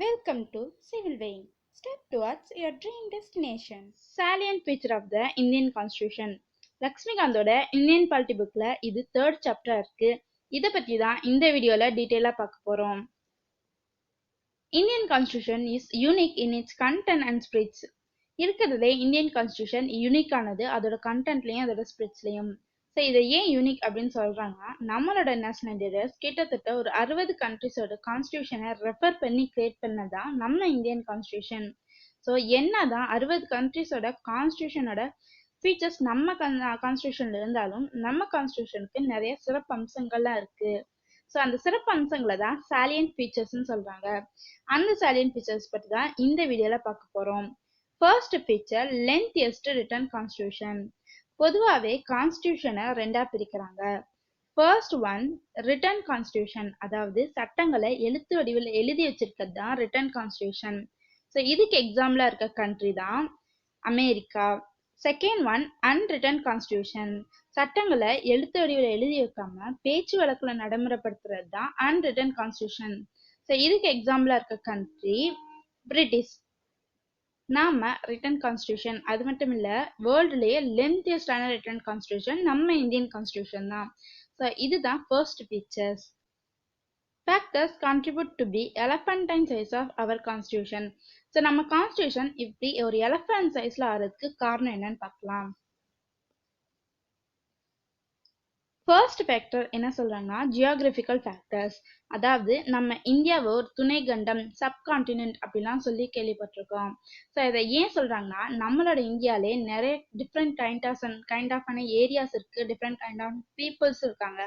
Welcome to Civil Weighing. Step towards your dream destination. Salient feature of the Indian Constitution. லக்ஷ்மிகாந்தோட Indian polity புக்ல இது third சாப்டரா இருக்கு. இதை பத்தி தான் இந்த வீடியோல டீட்டெயிலா பார்க்க போறோம். Indian constitution is unique in it's content and spirits. இருக்கிறதுலே இந்தியன் கான்ஸ்டியூஷன் யூனிக்கானது அதோட கண்டென்ட்லயும் அதோட ஸ்பிரிட்ஸ்லயும். ஸோ இதை ஏன் யூனிக் அப்படின்னு சொல்றாங்கன்னா, நம்மளோட நேஷனல் லீடர்ஸ் கிட்டத்தட்ட ஒரு 60 கண்ட்ரிஸோட கான்ஸ்டியூஷனை ரெஃபர் பண்ணி கிரியேட் பண்ணதான் நம்ம இந்தியன் கான்ஸ்டியூஷன். ஸோ என்னதான் 60 கண்ட்ரிஸோட கான்ஸ்டியூஷனோட ஃபீச்சர்ஸ் நம்ம கான்ஸ்டியூஷன்ல இருந்தாலும் நம்ம கான்ஸ்டியூஷனுக்கு நிறைய சிறப்பு அம்சங்கள்லாம் இருக்கு. ஸோ அந்த சிறப்பு அம்சங்களை தான் சாலியன்ட் ஃபீச்சர்ஸ்ன்னு சொல்றாங்க. அந்த சாலியன்ட் ஃபீச்சர்ஸ் பற்றி தான் இந்த வீடியோல பார்க்க போறோம். First feature lengthiest return constitution. பொதுவாகவே கான்ஸ்டியூஷனை ரெண்டா பிரிக்கிறாங்க. ஃபர்ஸ்ட் ஒன் ரிட்டன் கான்ஸ்டியூஷன், அதாவது சட்டங்களை எழுத்து வடிவில் எழுதி வச்சிருக்கிறது தான் ரிட்டன் கான்ஸ்டியூஷன். ஸோ இதுக்கு எக்ஸாம்பிளா இருக்க கண்ட்ரி தான் America. Second one unwritten constitution, சட்டங்களை எழுத்து வடிவில் எழுதி வைக்காம பேச்சு வழக்குல நடைமுறைப்படுத்துறது தான் அன்ரிட்டன் கான்ஸ்டியூஷன். ஸோ இதுக்கு எக்ஸாம்பிளா இருக்க கண்ட்ரி பிரிட்டிஷ். நாம ரிட்டன் கான்ஸ்டியூஷன், அது மட்டும் இல்ல வேர்ல்டுலயே லென்த்தியஸ்டான ரிட்டன் கான்ஸ்டியூஷன் நம்ம இந்தியன் கான்ஸ்டியூஷன் தான். ஸோ இதுதான் first features. Factors contribute to be elephantine size of our constitution. So நம்ம கான்ஸ்டியூஷன் இப்படி ஒரு எலஃபன்ட் சைஸ்ல ஆறதுக்கு காரணம் என்னன்னு பார்க்கலாம். ஃபர்ஸ்ட் ஃபேக்டர் என்ன சொல்றாங்கன்னா ஜியோகிராபிக்கல் ஃபேக்டர்ஸ், அதாவது நம்ம இந்தியாவை ஒரு துணை கண்டம் சப்கான்டினென்ட் அப்படிலாம் சொல்லி கேள்விப்பட்டிருக்கோம். ஸோ இதை ஏன் சொல்றாங்கன்னா, நம்மளோட இந்தியாலே நிறைய டிஃப்ரெண்ட் கைண்ட் ஆஃப் ஏரியாஸ் இருக்கு, டிஃப்ரெண்ட் கைண்ட் ஆஃப் பீப்புள்ஸ் இருக்காங்க.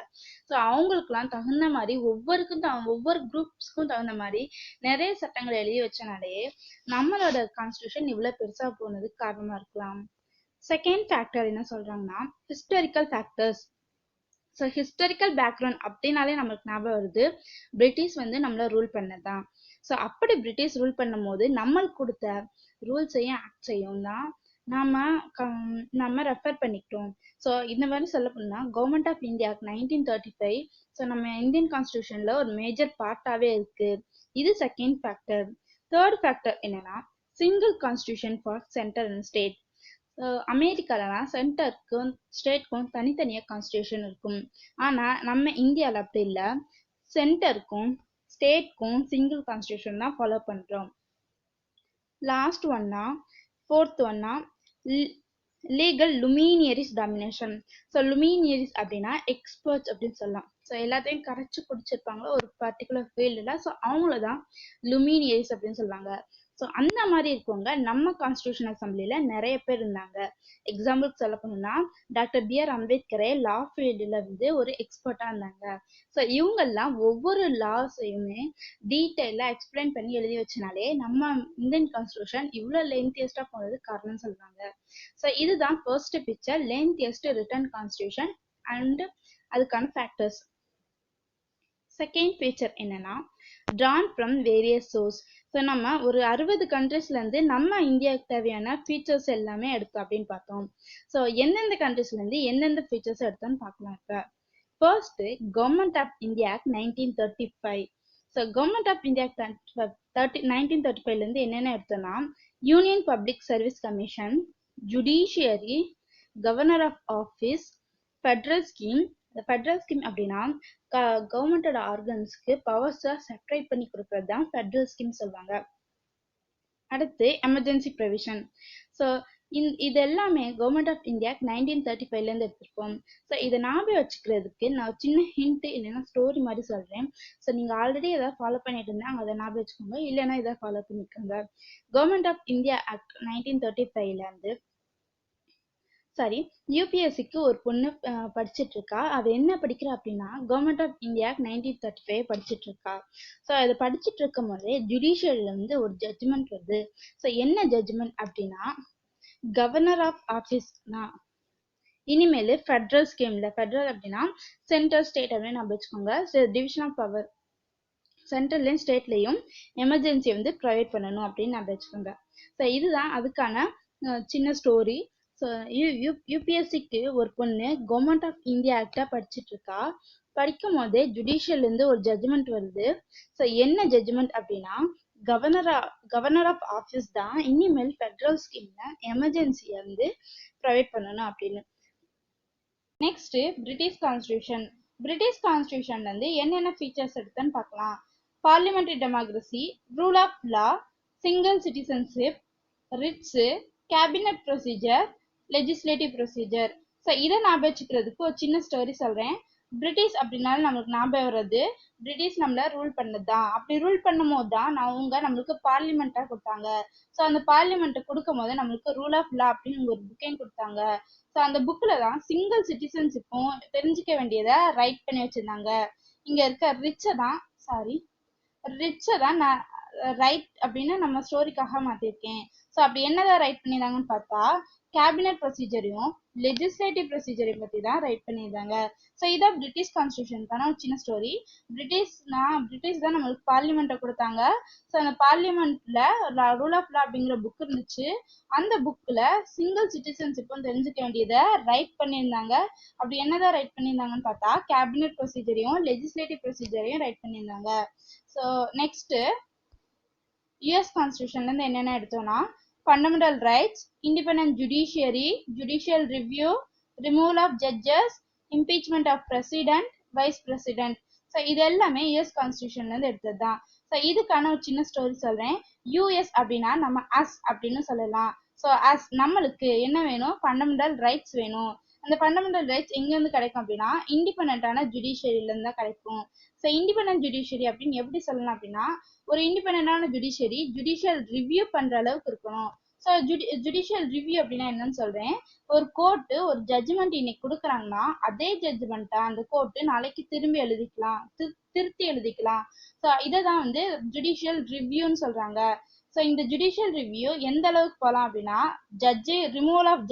ஸோ அவங்களுக்குலாம் தகுந்த மாதிரி ஒவ்வொரு குரூப்ஸ்க்கும் தகுந்த மாதிரி நிறைய சட்டங்களை எழுதி வச்சனாலே நம்மளோட கான்ஸ்டியூஷன் இவ்வளவு பெருசா போனதுக்கு காரணமா இருக்கலாம். செகண்ட் ஃபேக்டர் என்ன சொல்றாங்கன்னா historical factors. So historical background அப்படின்னாலே நம்மளுக்கு ஞாபகம் வருது பிரிட்டிஷ் நம்மளை ரூல் பண்ணதான். ஸோ அப்படி பிரிட்டிஷ் ரூல் பண்ணும் போது நம்மளுக்கு கொடுத்த ரூல்ஸையும் ஆக்ட்ஸையும் தான் நம்ம ரெஃபர் பண்ணிக்கிட்டோம். ஸோ இந்த மாதிரி சொல்ல போனா கவர்மெண்ட் ஆஃப் இந்தியா 1935 ஸோ நம்ம இந்தியன் கான்ஸ்டியூஷன்ல ஒரு மேஜர் பார்ட்டாவே இருக்கு. இது செகண்ட் ஃபேக்டர். தேர்ட் ஃபேக்டர் என்னன்னா single constitution for centre and state. அமெரிக்காலலாம் சென்டருக்கும் ஸ்டேட்க்கும் தனித்தனியா கான்ஸ்டியூஷன் இருக்கும். ஆனா நம்ம இந்தியாவில் அப்படி இல்லை, சென்டருக்கும் ஸ்டேட்க்கும் சிங்கிள் கான்ஸ்டியூஷன் தான் ஃபாலோ பண்றோம். லாஸ்ட் ஒன்னா ஃபோர்த் ஒன்னா legal luminaries domination. So luminaries அப்படின்னா எக்ஸ்பர்ட்ஸ் அப்படின்னு சொல்லலாம். ஸோ எல்லாத்தையும் கரைச்சி குடிச்சிருப்பாங்க ஒரு பர்டிகுலர் ஃபீல்டில். ஸோ அவங்கள தான் லுமினியரிஸ் அப்படின்னு சொல்லுவாங்க. ஸோ அந்த மாதிரி இருக்கவங்க நம்ம கான்ஸ்டியூஷன் அசம்பிளில நிறைய பேர் இருந்தாங்க. எக்ஸாம்பிளுக்கு சொல்ல போனோம்னா டாக்டர் B.R. அம்பேத்கரே லா ஃபீல்டில் ஒரு எக்ஸ்பர்ட்டா இருந்தாங்க. ஸோ இவங்கெல்லாம் ஒவ்வொரு லாஸையுமே டீட்டெயிலாக எக்ஸ்பிளைன் பண்ணி எழுதி வச்சனாலே நம்ம இந்தியன் கான்ஸ்டியூஷன் இவ்வளோ லென்த்தியஸ்டா போனது காரணம் சொல்றாங்க. ஸோ இதுதான் first picture lengthiest return constitution and அதுக்கான ஃபேக்டர்ஸ். செகண்ட் ஃபீச்சர் என்னன்னா drawn from various source. So நம்ம ஒரு 60 கண்ட்ரிஸ்ல இருந்து நம்ம இந்தியாவுக்கு தேவையான ஃபீச்சர்ஸ் எல்லாமே எடுத்தோம் அப்படின்னு பார்த்தோம். ஸோ எந்தெந்த கண்ட்ரிஸ்ல இருந்து எந்தெந்த ஃபீச்சர்ஸ் எடுத்தோம்னு பார்க்கலாம். இப்போ first government of India act 1935. So government of India 1935ல இருந்து என்னென்ன எடுத்தோம்னா union public service commission, judiciary, governor of office, federal scheme. Federal scheme அப்படின்னா கவர்மெண்டோட ஆர்கன்ஸ்க்கு பவர்ஸை செப்பரேட் பண்ணி கொடுக்கறது தான் ஃபெடரல் ஸ்கீம் சொல்லுவாங்க. அடுத்து எமர்ஜென்சி ப்ரொவிஷன். ஸோ இது எல்லாமே கவர்மெண்ட் ஆஃப் இந்தியா 1935ல இருந்து எடுத்திருப்போம். ஸோ இதை ஞாபகம் வச்சுக்கிறதுக்கு நான் சின்ன ஹிண்ட் இல்லைன்னா ஸ்டோரி மாதிரி சொல்றேன். ஸோ நீங்க ஆல்ரெடி எதாவது ஃபாலோ பண்ணிட்டு இருந்தாங்க அதை ஞாபகம் வச்சுக்கோங்க, இல்லைன்னா இதை ஃபாலோ பண்ணிக்கோங்க. கவர்மெண்ட் ஆஃப் இந்தியா ஆக்ட் 1935ல இருந்து யூபிஎஸ்சிக்கு ஒரு பொண்ணு படிச்சுட்டு இருக்கா. அவ என்ன படிக்கிறா அப்படின்னா கவர்மெண்ட் ஆஃப் இந்தியா 1935 படிச்சுட்டு இருக்கா. ஸோ அதை படிச்சுட்டு இருக்கும் போதே ஜுடிஷியரியில இருந்து ஒரு ஜட்ஜ்மெண்ட் வருது. ஸோ என்ன ஜட்ஜ்மெண்ட் அப்படின்னா கவர்னர் ஆஃப் ஆஃபீஸ்னா இனிமேல் ஃபெடரல் ஸ்கீம்ல, ஃபெடரல் அப்படின்னா சென்ட்ரல் ஸ்டேட் அப்படின்னு நம்ம வச்சுக்கோங்க. டிவிஷன் ஆஃப் பவர் சென்ட்ரல்லையும் ஸ்டேட்லையும் எமர்ஜென்சி ப்ரொவைட் பண்ணணும் அப்படின்னு நம்ம வச்சுக்கோங்க. ஸோ இதுதான் அதுக்கான சின்ன ஸ்டோரி. ஸோ யூபிஎஸ்சிக்கு ஒரு பொண்ணு கவர்மெண்ட் ஆஃப் இந்தியா ஆக்டா படிச்சுட்டு இருக்கா. படிக்கும் போதே ஜுடிஷியல்ல இருந்து ஒரு ஜட்ஜ்மெண்ட் வருது. ஸோ என்ன ஜட்ஜ்மெண்ட் அப்படின்னா கவர்னர் கவர்னர் ஆஃப் ஆஃபீஸ் தான் இனிமேல் ஃபெடரல் ஸ்கீம்ல எமர்ஜென்சியை வந்து ப்ரொவைட் பண்ணணும் அப்படின்னு. Next British constitution. பிரிட்டிஷ் கான்ஸ்டியூஷன்ல இருந்து என்னென்ன ஃபீச்சர்ஸ் எடுத்துன்னு பார்க்கலாம். Parliamentary democracy, rule of law, single citizenship, writs, cabinet procedure, legislative procedure. So இதை ஞாபகம் வச்சுக்கிறதுக்கு ஒரு சின்ன ஸ்டோரி சொல்றேன். பிரிட்டிஷ் அப்படின்னாலும் நம்மளுக்கு ஞாபகம் வர்றது பிரிட்டிஷ் நம்மள ரூல் பண்ணது தான். அப்படி ரூல் பண்ணும் போது தான் அவங்க நம்மளுக்கு பார்லிமெண்ட்டா கொடுத்தாங்க. ஸோ அந்த பார்லிமெண்ட் கொடுக்கும் போது நம்மளுக்கு ரூல் ஆஃப் லா அப்படின்னு ஒரு புக்கையும் கொடுத்தாங்க. ஸோ அந்த புக்கில் தான் சிங்கிள் சிட்டிசன்ஷிப்பும் தெரிஞ்சுக்க வேண்டியதை ரைட் பண்ணி வச்சிருந்தாங்க. இங்க இருக்க ரிச்சை தான் நான் ரைட் அப்படின்னு நம்ம ஸ்டோரிக்காக மாத்திருக்கேன். ஸோ அப்படி என்னதான் ரைட் பண்ணியிருந்தாங்கன்னு பார்த்தா கேபினட் ப்ரொசீஜரையும் லெஜிஸ்லேட்டிவ் ப்ரொசீஜரையும் பத்தி தான் ரைட் பண்ணியிருந்தாங்க. ஸோ இதான் பிரிட்டிஷ் கான்ஸ்டியூஷனுக்கான ஒரு சின்ன ஸ்டோரி. பிரிட்டிஷ் தான் நம்மளுக்கு பார்லிமெண்ட்டை கொடுத்தாங்க. ஸோ அந்த பார்லிமெண்ட்ல ரூல் ஆஃப் லா அப்படிங்கிற புக் இருந்துச்சு. அந்த புக்ல சிங்கிள் சிட்டிசன்ஷிப்பும் தெரிஞ்சுக்க வேண்டியதை ரைட் பண்ணியிருந்தாங்க. அப்படி என்னதான் ரைட் பண்ணியிருந்தாங்கன்னு பார்த்தா கேபினட் ப்ரொசீஜரையும் லெஜிஸ்லேட்டிவ் ப்ரொசீஜரையும் ரைட் பண்ணியிருந்தாங்க. ஸோ நெக்ஸ்ட் யுஎஸ் கான்ஸ்டியூஷன்ல இருந்து என்னென்ன எடுத்தோம்னா fundamental rights, independent judiciary, judicial review, removal of judges, impeachment of president, vice president. So இது எல்லாமே யுஎஸ் கான்ஸ்டியூஷன்ல இருந்து எடுத்தது தான். ஸோ இதுக்கான ஒரு சின்ன ஸ்டோரி சொல்றேன். யூஎஸ் அப்படின்னா நம்ம அஸ் அப்படின்னு சொல்லலாம். ஸோ அஸ் நம்மளுக்கு என்ன வேணும், ஃபண்டமெண்டல் ரைட்ஸ் வேணும். அந்த ஃபண்டமெண்டல் ரைட்ஸ் எங்கேருந்து கிடைக்கும் அப்படின்னா இண்டிபெண்டான ஜுடிஷியரியில இருந்து தான் கிடைக்கும். ஸோ இண்டிபெண்டன்ட் ஜுடிஷியரி அப்படின்னு எப்படி சொல்லலாம் அப்படின்னா ஒரு இண்டிபெண்டான ஜுடிஷியரி ஜுடிஷியல் ரிவ்யூ பண்ற அளவுக்கு இருக்கணும். ஸோ ஜுடிஷியல் ரிவ்யூ அப்படின்னா என்னன்னு சொல்றேன். ஒரு கோர்ட்டு ஒரு ஜட்ஜ்மெண்ட் இன்னைக்கு கொடுக்குறாங்கன்னா அதே ஜட்ஜ்மெண்ட்டை அந்த கோர்ட்டு நாளைக்கு திரும்பி எழுதிக்கலாம், திருத்தி எழுதிக்கலாம். ஸோ இதை தான் வந்து ஜுடிஷியல் ரிவ்யூன்னு சொல்றாங்க. ஸோ இந்த ஜுடிஷியல் ரிவ்யூ எந்த அளவுக்கு போகலாம் அப்படின்னா ரிமூவல் ஆஃப்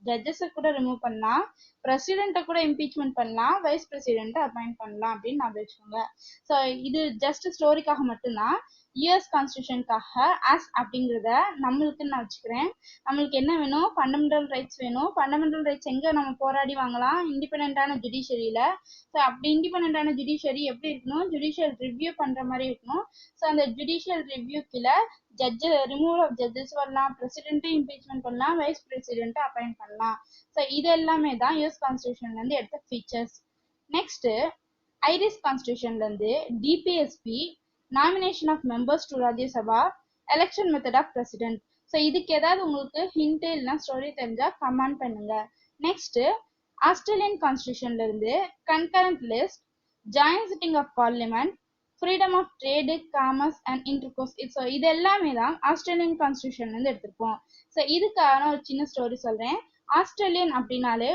ஜட்ஜஸை கூட ரிமூவ் பண்ணலாம், பிரசிடென்ட்டை கூட இம்பீச்மெண்ட் பண்ணலாம், வைஸ் பிரசிடென்ட்டை அப்பாயிண்ட் பண்ணலாம் அப்படின்னு நான் வச்சுக்கோங்க. ஸோ இது ஜஸ்ட் ஸ்டோரிக்காக மட்டும்தான். யுஎஸ் கான்ஸ்டியூஷனுக்காக ஆஸ் அப்படிங்கிறத நம்மளுக்குன்னு நான் வச்சுக்கிறேன். நம்மளுக்கு என்ன வேணும், ஃபண்டமெண்டல் ரைட்ஸ் வேணும். ஃபண்டமெண்டல் ரைட்ஸ் எங்கே நம்ம போராடி வாங்கலாம், இண்டிபெண்டான ஜுடிஷியரியில. ஸோ அப்படி இண்டிபெண்டான ஜுடிஷியரி எப்படி இருக்கணும், ஜுடிஷியல் ரிவ்யூ பண்ற மாதிரி இருக்கணும். ஸோ அந்த ஜுடிஷியல் ரிவ்யூ கீழே ரிமூவல் ஆஃப் ஜட்ஜஸ் வரலாம், பிரசிடென்ட்டை இம்பீச்மெண்ட் பண்ணலாம், வைஸ் பிரசிடென்ட்டை அப்பாயிண்ட் பண்ணலாம். ஸோ இது எல்லாமே தான் யுஎஸ் கான்ஸ்டியூஷன்ல இருந்து எடுத்த ஃபீச்சர்ஸ். நெக்ஸ்ட் ஐரிஷ் கான்ஸ்டியூஷன்ல இருந்து DPSP, nomination of members to Rajya Sabha, election method of president. So இதுக்கு ஏதாவது உங்களுக்கு ஹிண்ட் இல்லைனா ஸ்டோரி தெரிஞ்சா கமெண்ட் பண்ணுங்க. நெக்ஸ்ட் ஆஸ்திரேலியன் கான்ஸ்டியூஷன்ல இருந்து concurrent list, joint sitting of parliament, freedom of trade, commerce and intercourse. So இது எல்லாமே தான் ஆஸ்திரேலியன் கான்ஸ்டியூஷன்ல இருந்து எடுத்திருப்போம். ஸோ இதுக்கான ஒரு சின்ன ஸ்டோரி சொல்றேன். ஆஸ்திரேலியன் அப்படின்னாலே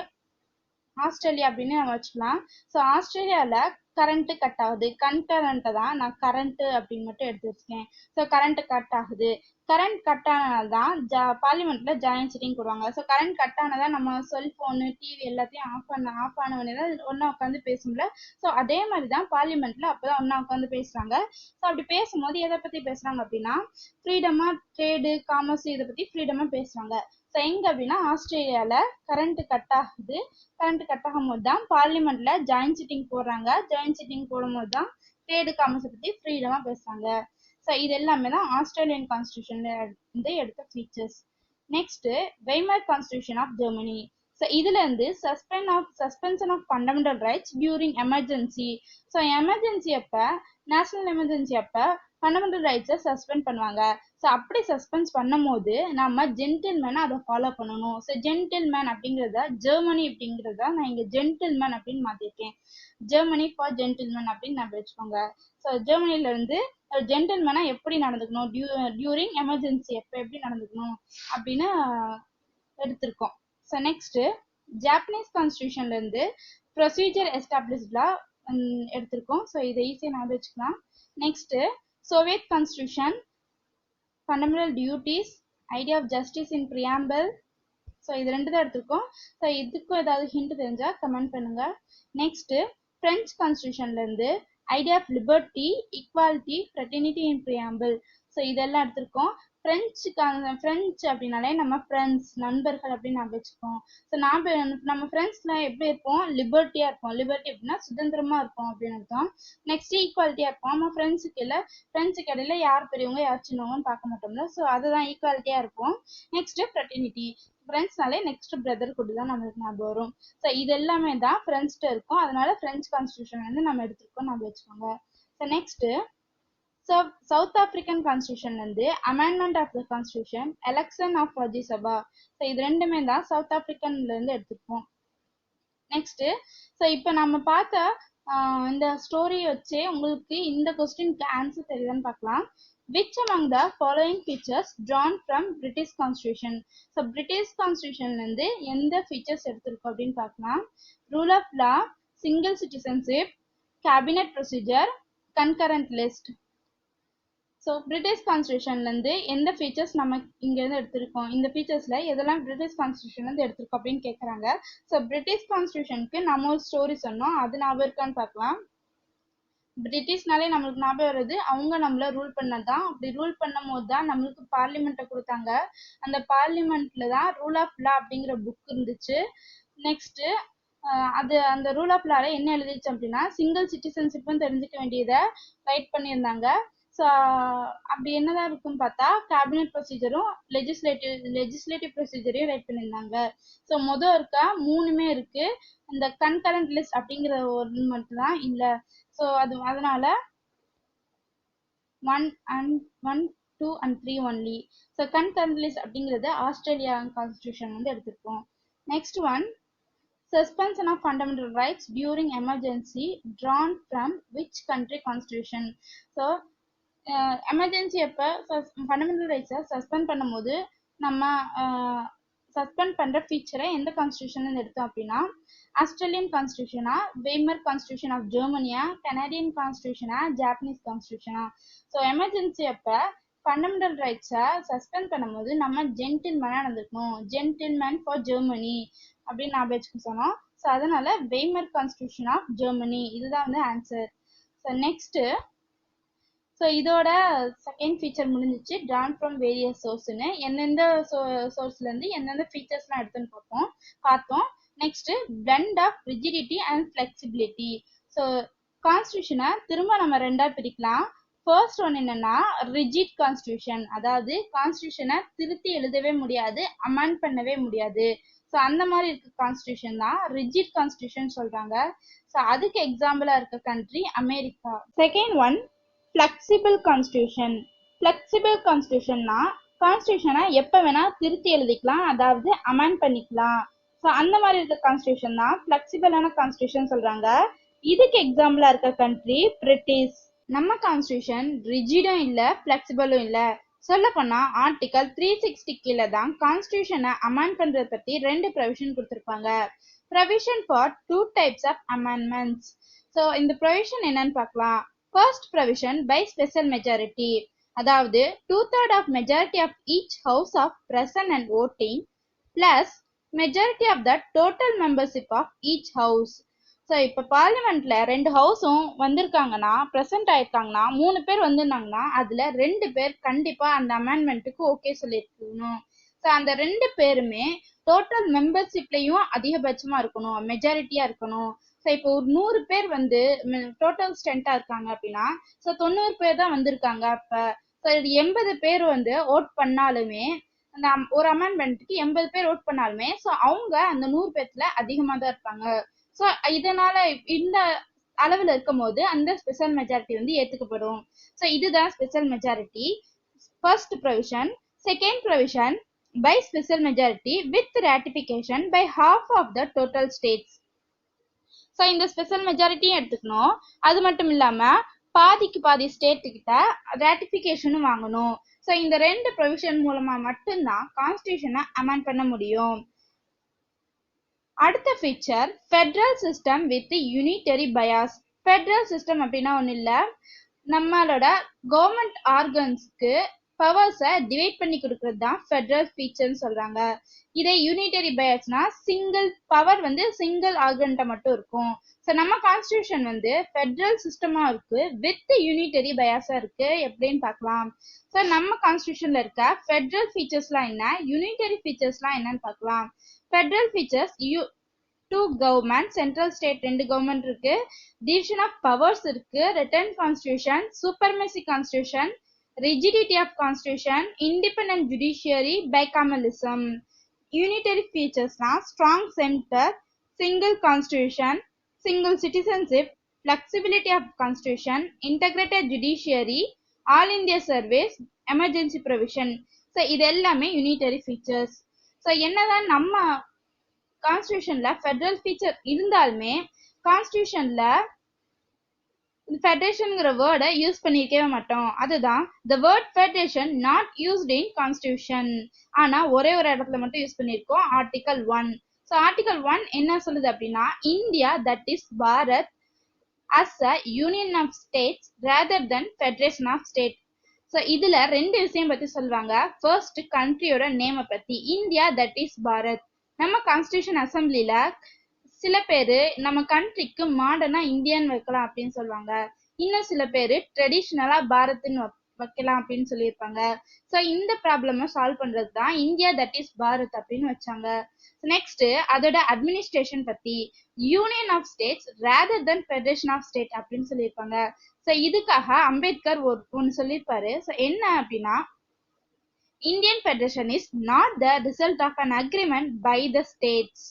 ஆஸ்திரேலியா அப்படின்னு நம்ம வச்சுக்கலாம். ஸோ ஆஸ்திரேலியாவில் கரண்ட் கட் ஆகுது. கன்கரண்ட்டை தான் நான் கரண்ட் அப்படின்னு மட்டும் எடுத்து வச்சுக்கேன். ஸோ கரண்ட் கட் ஆகுது. கரண்ட் கட் ஆனதால் தான் பார்லிமெண்ட்ல ஜாயின்ட் சிட்டிங் போடுவாங்க. ஸோ கரண்ட் கட் ஆனதான் நம்ம செல்ஃபோனு டிவி எல்லாத்தையும் ஆஃப் ஆன உடனே தான் ஒன்றா உட்காந்து பேசும்ல. ஸோ அதே மாதிரி தான் பார்லிமெண்ட்ல அப்போதான் ஒன்றா உட்காந்து பேசுறாங்க. ஸோ அப்படி பேசும்போது எதை பற்றி பேசுறாங்க அப்படின்னா ஃப்ரீடமா ட்ரேடு, காமர்ஸ் இதை பற்றி ஃப்ரீடமா பேசுறாங்க. ஸோ எங்க அப்படின்னா ஆஸ்திரேலியாவில் கரண்ட் கட் ஆகுது. கரண்ட் கட் ஆகும் போது தான் பார்லிமெண்ட்ல ஜாயின்ட் சிட்டிங் போடுறாங்க. ஜாயின்ட் சிட்டிங் போடும்போது தான் ட்ரேடு, காமர்ஸை பற்றி ஃப்ரீடமா பேசுறாங்க. ஸோ இது எல்லாமே தான் ஆஸ்திரேலியன் கான்ஸ்டியூஷன்ல இருந்து எடுத்த ஃபீச்சர்ஸ். Next Weimar constitution of Germany. So இதுல இருந்து suspension of fundamental rights during emergency. So emergency அப்ப, நேஷனல் எமர்ஜென்சி அப்ப ஃபண்டமெண்டல் ரைட்ஸை சஸ்பெண்ட் பண்ணுவாங்க. ஸோ அப்படி சஸ்பெண்ட் பண்ணும் போது நம்ம ஜென்டில்மேனை அதை ஃபாலோ பண்ணணும். ஸோ ஜென்டில்மேன் அப்படிங்கிறத ஜெர்மனி அப்படிங்கிறத நான் இங்கே ஜென்டில்மேன் அப்படின்னு மாற்றிருக்கேன். ஜெர்மனி ஃபார் ஜென்டில்மேன் அப்படின்னு நான் வச்சுக்கோங்க. ஸோ ஜெர்மனில இருந்து ஜென்டில்மேனா எப்படி நடந்துக்கணும், டியூரிங் எமர்ஜென்சி அப்போ எப்படி நடந்துக்கணும் அப்படின்னு எடுத்திருக்கோம். ஸோ நெக்ஸ்ட் ஜாப்பனீஸ் கான்ஸ்டியூஷன்ல இருந்து ப்ரொசீஜர் எஸ்டாப்ளிஷ்டா எடுத்திருக்கோம். ஸோ இதை ஈஸியாக ஞாபகம் வச்சுக்கலாம். Next Soviet constitution, fundamental duties, idea of justice in preamble. So இது ரெண்டு தான் எடுத்திருக்கோம். ஸோ இதுக்கும் ஏதாவது ஹிண்ட் தெரிஞ்சா கமெண்ட் பண்ணுங்க. நெக்ஸ்ட் பிரெஞ்சு கான்ஸ்டியூஷன்ல இருந்து idea of liberty, equality, fraternity in preamble. So இதெல்லாம் எடுத்திருக்கோம். ஃப்ரெஞ்சு அப்படின்னாலே நம்ம ஃப்ரெண்ட்ஸ் நண்பர்கள் அப்படின்னு ஞாபகம் வச்சுக்கோம். ஸோ நம்ம ஃப்ரெண்ட்ஸ்லாம் எப்படி இருப்போம், லிபர்ட்டியா இருப்போம். லிபர்ட்டி அப்படின்னா சுதந்திரமா இருப்போம் அப்படின்னு அர்த்தம். நெக்ஸ்ட் ஈக்குவாலிட்டியா இருப்போம். நம்ம ஃப்ரெண்ட்ஸுக்கு இடையில யார் பெரியவங்க யார் சின்னவங்கன்னு பார்க்க மாட்டோம்ல, ஸோ அதுதான் ஈக்குவாலிட்டியா இருப்போம். நெக்ஸ்ட் ஃப்ரெட்டர்னிட்டி, ஃப்ரெண்ட்ஸ்னாலே நெக்ஸ்ட் பிரதர்ஹுட் தான் நம்மளுக்கு ஞாபகம் வரும். ஸோ இது எல்லாமே தான் ஃப்ரெண்ட்ஸ்கிட்ட இருக்கும். அதனால ஃப்ரெஞ்ச் கான்ஸ்டியூஷன் வந்து நம்ம எடுத்திருக்கோம் ஞாபகம் வச்சுக்கோங்க. So next South African constitution வந்து amendment of the constitution, election of Rajya Sabha. So இது ரெண்டுமே தான் சவுத் ஆப்பிரிக்கன்ல இருந்து எடுத்திருக்கோம். நெக்ஸ்ட் இப்போ நம்ம பார்த்த இந்த ஸ்டோரி வச்சே உங்களுக்கு இந்த கொஸ்டினுக்கு ஆன்சர் தெரியுதான்னு பார்க்கலாம். Which among the following features drawn from British Constitution? So British கான்ஸ்டியூஷன்ல இருந்து எந்த ஃபீச்சர்ஸ் எடுத்திருக்கோம் அப்படின்னு பார்க்கலாம். Rule of law, single citizenship, cabinet procedure, concurrent list. So British கான்ஸ்டியூஷன்லேருந்து எந்த ஃபீச்சர்ஸ் நம்ம இங்கேருந்து எடுத்திருக்கோம், இந்த ஃபீச்சர்ஸில் எதெல்லாம் பிரிட்டிஷ் கான்ஸ்டியூஷன்லேருந்து எடுத்திருக்கோம் அப்படின்னு கேட்குறாங்க. ஸோ பிரிட்டிஷ் கான்ஸ்டியூஷனுக்கு நம்ம ஒரு ஸ்டோரி சொன்னோம், அது ஞாபகம் இருக்கான்னு பார்க்கலாம். பிரிட்டிஷ்னாலே நம்மளுக்கு ஞாபகம் வருது அவங்க நம்மள ரூல் பண்ணதான். அப்படி ரூல் பண்ணும் போது தான் நம்மளுக்கு பார்லிமெண்ட்டை கொடுத்தாங்க. அந்த பார்லிமெண்ட்ல தான் ரூல் ஆஃப் லா அப்படிங்கிற புக் இருந்துச்சு. நெக்ஸ்ட் அந்த ரூல் ஆஃப் லால என்ன எழுதிச்சு அப்படின்னா சிங்கிள் சிட்டிசன்ஷிப்னு தெரிஞ்சுக்க வேண்டியதை ரைட் பண்ணியிருந்தாங்க. ஸோ அப்படி என்னதான் இருக்குன்னு பார்த்தா கேபினட் ப்ரொசீஜரும் லெஜிஸ்லேட்டிவ் ப்ரொசீஜரையும் ரைட் பண்ணியிருந்தாங்க. ஸோ மொதல் இருக்கா மூணுமே இருக்கு, இந்த கன்கரண்ட் லிஸ்ட் அப்படிங்கிற ஒரு மட்டும் தான் இல்லை. ஸோ அதனால 1 and 1, 2 and 3 only. So concurrent list அப்படிங்கிறது ஆஸ்திரேலியா கான்ஸ்டியூஷன் வந்து எடுத்திருக்கோம். Next one, suspension of fundamental rights during emergency drawn from which country constitution? So emergency அப்போ ஃபண்டமெண்டல் ரைட்ஸை சஸ்பெண்ட் பண்ணும்போது நம்ம சஸ்பெண்ட் பண்ணுற ஃபீச்சரை எந்த கான்ஸ்டியூஷன் எடுத்தோம் அப்படின்னா ஆஸ்திரேலியன் கான்ஸ்டியூஷனா, வெய்மர் கான்ஸ்டியூஷன் ஆஃப் ஜெர்மனியா, கனடியன் கான்ஸ்டியூஷனா, ஜாப்பனீஸ் கான்ஸ்டியூஷனா. ஸோ எமர்ஜென்சி அப்போ ஃபண்டமெண்டல் ரைட்ஸை சஸ்பெண்ட் பண்ணும்போது நம்ம ஜென்டில்மேனாக நடந்துக்கணும். ஜென்டில்மேன் ஃபார் ஜெர்மனி அப்படின்னு ஞாபகம் வச்சுக்க சொன்னோம். ஸோ அதனால வெய்மர் கான்ஸ்டியூஷன் ஆஃப் ஜெர்மனி இதுதான் வந்து ஆன்சர். ஸோ நெக்ஸ்ட்டு ஸோ இதோட செகண்ட் ஃபீச்சர் முடிஞ்சிச்சு, ட்ரான் ஃப்ரம் வேரியஸ் சோர்ஸ்னு எந்தெந்த சோர்ஸ்லேருந்து எந்தெந்த ஃபீச்சர்ஸ்லாம் எடுத்துன்னு பார்த்தோம். Next blend of rigidity and flexibility. So கான்ஸ்டியூஷனை திரும்ப நம்ம ரெண்டாக பிரிக்கலாம். ஃபர்ஸ்ட் ஒன் என்னன்னா ரிஜிட் கான்ஸ்டியூஷன், அதாவது கான்ஸ்டியூஷனை திருத்தி எழுதவே முடியாது, அமெண்ட் பண்ணவே முடியாது. ஸோ அந்த மாதிரி இருக்க கான்ஸ்டியூஷன் தான் ரிஜிட் கான்ஸ்டியூஷன் சொல்றாங்க. ஸோ அதுக்கு எக்ஸாம்பிளா இருக்க country America. Second one flexible constitution. Flexible கான்ஸ்டியூஷன்னா கான்ஸ்டியூஷனை எப்போ வேணா திருத்தி எழுதிக்கலாம், அதாவது அமெண்ட் பண்ணிக்கலாம். ஸோ அந்த மாதிரி இருக்க கான்ஸ்டியூஷன் தான் ஃப்ளெக்சிபிளான கான்ஸ்டியூஷன் சொல்றாங்க. இதுக்கு எக்ஸாம்பிளா இருக்க கண்ட்ரி பிரிட்டிஷ். நம்ம கான்ஸ்டியூஷன் ரிஜிடும் இல்லை ஃப்ளெக்சிபிளும் இல்லை. சொல்ல போனா ஆர்டிகல் 360 கீழே தான் கான்ஸ்டியூஷனை அமெண்ட் பண்றதை பத்தி 2 ப்ரொவிஷன் கொடுத்துருப்பாங்க. Provision for 2 types of amendments. So இந்த ப்ரொவிஷன் என்னன்னு பார்க்கலாம். First provision by special majority, அதாவது 2/3 of majority of each house of present and voting plus majority of the total membership of each house. So இப்போ பார்லிமெண்ட்ல 2 ஹவுஸும் வந்திருக்காங்கன்னா present ஆயிருக்காங்கன்னா 3 பேர் வந்திருந்தாங்கன்னா அதுல 2 பேர் கண்டிப்பா அந்த அமெண்ட்மெண்ட்டுக்கு ஓகே சொல்லியிருக்கணும். ஸோ அந்த 2 பேருமே டோட்டல் மெம்பர்ஷிப்லையும் அதிகபட்சமா இருக்கணும், மெஜாரிட்டியா இருக்கணும். ஸோ இப்போ ஒரு 100 பேர் வந்து டோட்டல் ஸ்ட்ரென்த்தா இருக்காங்க அப்படின்னா ஸோ 90 பேர் தான் வந்திருக்காங்க. அப்ப ஸோ 80 பேர் வந்து ஓட் பண்ணாலுமே அந்த ஒரு அமெண்ட்மெண்ட்டுக்கு 80 பேர் ஓட் பண்ணாலுமே ஸோ அவங்க அந்த 100 பேர்ல அதிகமாக தான் இருப்பாங்க. ஸோ இதனால இந்த அளவில் இருக்கும் போது அந்த ஸ்பெஷல் மெஜாரிட்டி வந்து ஏற்றுக்கப்படும். ஸோ இதுதான் special majority first provision. Second provision by special majority with ratification by half of the total states. So இந்த ஸ்பெஷல் மெஜாரிட்டியும் எடுத்துக்கணும், அது மட்டும் இல்லாம பாதிக்கு பாதி ஸ்டேட்டு கிட்ட ராட்டிஃபிகேஷனும் வாங்கணும். ஸோ இந்த 2 ப்ரொவிஷன் மூலமா மட்டும்தான் கான்ஸ்டியூஷனை அமெண்ட் பண்ண முடியும். அடுத்த feature federal system with unitary bias. Federal system அப்படின்னா ஒன்றும் இல்லை, நம்மளோட கவர்மெண்ட் ஆர்கன்ஸ்க்கு பவர்ஸை டிவைட் பண்ணி கொடுக்கறது தான் ஃபெடரல் ஃபீச்சர்னு சொல்றாங்க. இதே யூனிட்டரி பயாஸ்னா சிங்கிள் பவர் வந்து சிங்கிள் ஆர்கன்ட்ட மட்டும் இருக்கும். ஸோ நம்ம கான்ஸ்டியூஷன் வந்து ஃபெடரல் சிஸ்டமா இருக்கு வித் யூனிட்டரி பயாஸா இருக்கு. எப்படின்னு பார்க்கலாம். ஸோ நம்ம கான்ஸ்டியூஷன்ல இருக்க ஃபெடரல் ஃபீச்சர்ஸ்லாம் என்ன, யூனிட்டரி ஃபீச்சர்ஸ்லாம் என்னன்னு பார்க்கலாம். Federal features two government, central state ரெண்டு கவர்மெண்ட் இருக்கு, டிவிஷன் ஆஃப் பவர்ஸ் இருக்கு, written constitution, supremacy constitution, rigidity of constitution, independent judiciary, bicameralism. Unitary ஃபீச்சர்ஸ்னா strong centre, single constitution, single citizenship, flexibility of constitution, integrated judiciary, all India service, emergency provision. So இது எல்லாமே unitary features. So என்னதான் நம்ம கான்ஸ்டியூஷன்ல federal feature இருந்தாலுமே கான்ஸ்டியூஷன்ல ஃபெடரேஷன்ங்கிற வேர்டை use பண்ணியிருக்கவே மாட்டோம். அதுதான் the word federation not used in constitution. ஆனா ஒரே ஒரு இடத்துல மட்டும் யூஸ் பண்ணியிருக்கோம், ஆர்டிகல் 1. ஸோ ஆர்டிகல் 1 என்ன சொல்லுது அப்படின்னா, India that is Bharat as a union of states rather than federation of state. So இதுல ரெண்டு விஷயம் பத்தி சொல்லுவாங்க. ஃபர்ஸ்ட் கண்ட்ரியோட நேமை பத்தி, இந்தியா தட் இஸ் பாரத். நம்ம கான்ஸ்டியூஷன் அசம்பிளில சில பேரு நம்ம கண்ட்ரிக்கு மாடர்னா இந்தியான்னு வைக்கலாம் அப்படின்னு சொல்லுவாங்க. இன்னும் சில பேரு ட்ரெடிஷ்னலா பாரத்ன்னு வைக்கலாம் அப்படின்னு சொல்லியிருப்பாங்க. ஸோ இந்த ப்ராப்ளமை சால்வ் பண்றது தான் இந்தியா தட் இஸ் பாரத் அப்படின்னு வச்சாங்க. நெக்ஸ்ட் அதோட அட்மினிஸ்ட்ரேஷன் பத்தி, union of states rather than federation of state அப்படின்னு சொல்லியிருப்பாங்க. ஸோ இதுக்காக அம்பேத்கர் ஒன்னு சொல்லியிருப்பாரு. ஸோ என்ன அப்படின்னா, Indian federation is not the result of an agreement by the states.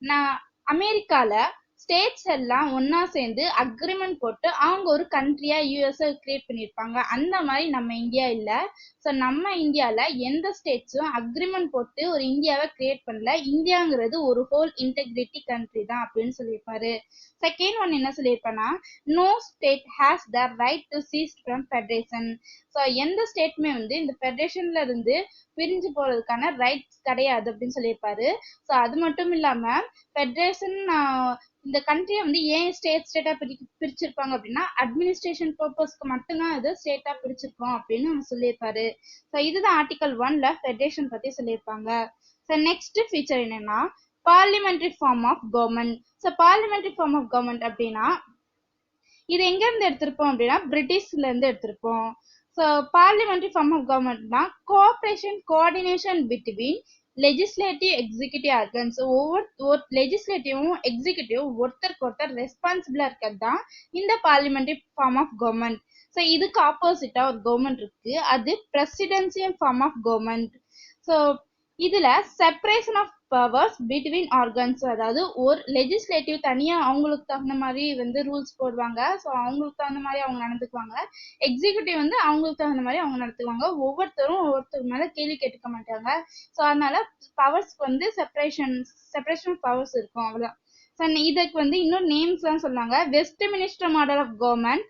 நான் அமெரிக்கால ஸ்டேட்ஸ் எல்லாம் ஒன்னா சேர்ந்து அக்ரிமெண்ட் போட்டு அவங்க ஒரு கண்ட்ரியா யூஎஸ்ஏ கிரியேட் பண்ணியிருப்பாங்க. அந்த மாதிரி நம்ம இந்தியா இல்ல. ஸோ நம்ம இந்தியால எந்த ஸ்டேட்ஸும் அக்ரிமெண்ட் போட்டு ஒரு இந்தியாவை கிரியேட் பண்ணல. இந்தியாங்கிறது ஒரு ஹோல் இன்டெகிரிட்டி கண்ட்ரி தான் அப்படின்னு சொல்லியிருப்பாரு. செகண்ட் ஒன் என்ன சொல்லியிருப்பேன்னா, no state has the right to secede from federation. So எந்த ஸ்டேட்டுமே வந்து இந்த ஃபெடரேஷன்ல இருந்து பிரிஞ்சு போறதுக்கான ரைட்ஸ் கிடையாது அப்படின்னு சொல்லியிருப்பாரு. ஸோ அது மட்டும் இல்லாம ஃபெடரேஷன் இந்த கண்ட்ரியை வந்து ஏன் ஸ்டேட்டா பிரிச்சிருப்பாங்க அப்படின்னா, அட்மினிஸ்ட்ரேஷன் பர்பஸ்க்கு மட்டும்தான் இது ஸ்டேட்டா பிரிச்சிருக்கோம் அப்படின்னு அவங்க சொல்லியிருப்பாரு. ஸோ இதுதான் ஆர்டிகல் 1ல ஃபெடரேஷன் பத்தி சொல்லியிருப்பாங்க. ஸோ நெக்ஸ்ட் ஃபீச்சர் என்னன்னா, parliamentary form of government. So parliamentary form of government அப்படின்னா இது எங்க இருந்து எடுத்திருப்போம் அப்படின்னா, பிரிட்டிஷ்ல இருந்து எடுத்திருப்போம். ஸோ பார்லிமெண்டரி ஃபார்ம் ஆஃப் கவர்மெண்ட்னா cooperation coordination between legislative executive organs. ஒவ்வொரு லெஜிஸ்லேட்டிவும் எக்ஸிக்யூட்டிவ் ஒருத்தருக்கு ஒருத்தர் ரெஸ்பான்சிபிளா இருக்கிறது தான் இந்த parliamentary form of government. So இதுக்கு ஆப்போசிட்டா ஒரு கவர்மெண்ட் இருக்கு, அது presidential form of government. So இதுல separation of powers between organs, அதாவது ஒரு லெஜிஸ்லேட்டிவ் தனியா அவங்களுக்கு தகுந்த மாதிரி வந்து ரூல்ஸ் போடுவாங்க. ஸோ அவங்களுக்கு தகுந்த மாதிரி அவங்க நடந்துக்குவாங்க. எக்ஸிக்யூட்டிவ் வந்து அவங்களுக்கு தகுந்த மாதிரி அவங்க நடத்துவாங்க. ஒவ்வொருத்தரும் ஒவ்வொருத்தர் மேல கேள்வி கேட்டுக்க மாட்டாங்க. ஸோ அதனால பவர்ஸ்க்கு வந்து செப்பரேஷன் ஆஃப் பவர்ஸ் இருக்கும், அவ்வளவுதான். ஸோ இதுக்கு வந்து இன்னும் நேம்ஸ் எல்லாம் சொன்னாங்க. Westminster model of government,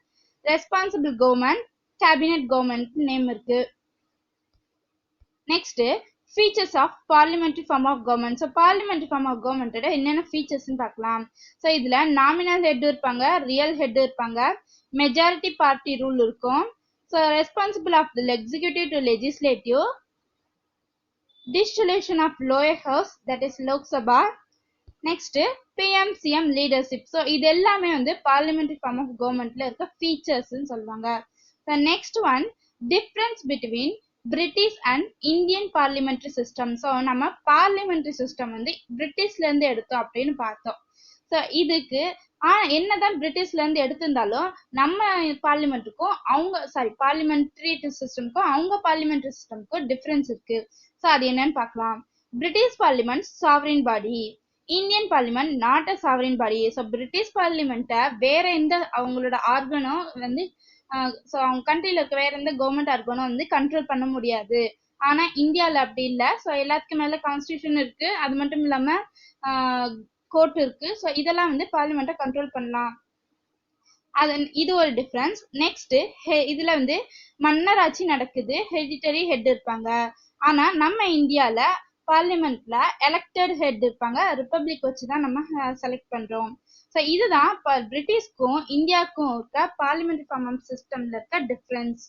responsible government, cabinet government name இருக்கு. Next features of parliamentary form of government. So parliamentary form of government என்னென்ன features பார்க்கலாம். ஸோ இதுல நாமினல் ஹெட் இருப்பாங்க, ரியல் ஹெட் இருப்பாங்க, மெஜாரிட்டி பார்ட்டி ரூல் இருக்கும். So responsible of the executive to legislative, dissolution of lower house that is Lok Sabha. Next PM CM leadership. So இது எல்லாமே வந்து parliamentary form of கவர்மெண்ட்ல இருக்க ஃபீச்சர்ஸ்ன்னு சொல்லுவாங்க. Next one difference between British and Indian parliamentary system. So நம்ம parliamentary system வந்து பிரிட்டிஷ்ல இருந்து எடுத்தோம் அப்படின்னு பார்த்தோம். ஸோ இதுக்கு என்னதான் பிரிட்டிஷ்ல இருந்து எடுத்திருந்தாலும் நம்ம பார்லிமெண்ட்டுக்கும் பார்லிமெண்டரி சிஸ்டம்க்கும் அவங்க பார்லிமெண்டரி சிஸ்டம்க்கும் டிஃபரன்ஸ் இருக்கு. ஸோ அது என்னன்னு பார்க்கலாம். British parliament sovereign body, Indian parliament not a sovereign body. So British பார்லிமெண்ட்டை வேற எந்த அவங்களோட ஆர்கனும் வந்து ஸோ அவங்க கண்ட்ரில இருக்க வேற எந்த கவர்மெண்ட் ஆர்கனும் வந்து கண்ட்ரோல் பண்ண முடியாது. ஆனா இந்தியாவில் அப்படி இல்லை. ஸோ எல்லாத்துக்கும் மேல கான்ஸ்டியூஷன் இருக்கு, அது மட்டும் இல்லாம கோர்ட் இருக்கு. ஸோ இதெல்லாம் வந்து பார்லிமெண்ட்டை கண்ட்ரோல் பண்ணலாம். இது ஒரு டிஃபரன்ஸ். நெக்ஸ்ட் இதுல வந்து மன்னராட்சி நடக்குது, ஹெரிடிட்டரி ஹெட் இருப்பாங்க. ஆனா நம்ம இந்தியால பார்லிமெண்ட்ல எலெக்டட் ஹெட் இருப்பாங்க, ரிப்பப்ளிக் வச்சுதான் நம்ம செலக்ட் பண்றோம். ஸோ இதுதான் பிரிட்டிஷ்க்கும் இந்தியாவுக்கும் இருக்க பார்லிமெண்டரி ஃபார்ம் ஆஃப் சிஸ்டம்ல இருக்க டிஃபரன்ஸ்.